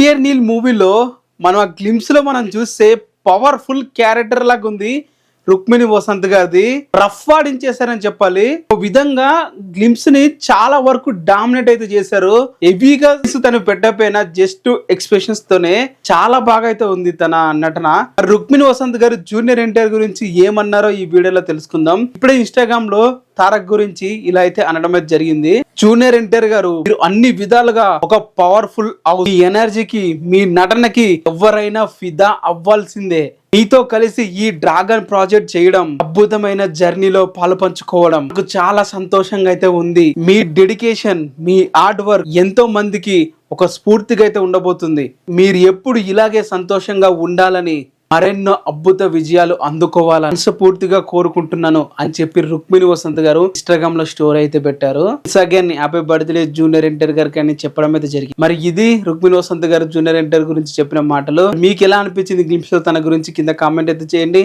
Dear Neel మూవీలో మనం ఆ గ్లిమ్స్ లో మనం చూస్తే పవర్ఫుల్ క్యారెక్టర్ లాగా ఉంది రుక్మిణి వసంత్ గారిది. రఫ్ ఆడించేశారని చెప్పాలి. ఒక విధంగా గ్లిమ్స్ ని చాలా వరకు డామినేట్ అయితే చేశారు. హెవీగా తను పెట్టపోయినా జస్ట్ ఎక్స్ప్రెషన్స్ తోనే చాలా బాగా అయితే ఉంది తన నటన. రుక్మిణి వసంత్ గారు జూనియర్ ఎన్టీఆర్ గురించి ఏమన్నారో ఈ వీడియోలో తెలుసుకుందాం. ఇప్పుడే ఇన్స్టాగ్రామ్ లో తారక్ గురించి ఇలా అయితే అనడం అయితే జరిగింది. జూనియర్ ఎన్టీఆర్ గారు, మీరు అన్ని విధాలుగా ఒక పవర్ఫుల్ మీ ఎనర్జీకి, మీ నటనకి ఎవరైనా ఫిదా అవ్వాల్సిందే. మీతో కలిసి ఈ డ్రాగన్ ప్రాజెక్ట్ చేయడం, అద్భుతమైన జర్నీలో పాలు పంచుకోవడం నాకు చాలా సంతోషంగా అయితే ఉంది. మీ డెడికేషన్, మీ హార్డ్ వర్క్ ఎంతో మందికి ఒక స్ఫూర్తిగా అయితే ఉండబోతుంది. మీరు ఎప్పుడు ఇలాగే సంతోషంగా ఉండాలని, మరెన్నో అద్భుత విజయాలు అందుకోవాలని మనస్ఫూర్తిగా కోరుకుంటున్నాను అని చెప్పి రుక్మిణి వసంత్ గారు ఇన్స్టాగ్రామ్ లో స్టోరీ అయితే పెట్టారు. Again happy birthday junior NTR గారికి అని చెప్పడం అయితే జరిగింది. మరి ఇది రుక్మిణి వసంత్ గారు జూనియర్ ఎన్టీఆర్ గురించి చెప్పిన మాటలు. మీకు ఎలా అనిపించింది గ్లిమ్స్ లో తన గురించి కింద కామెంట్ అయితే చేయండి.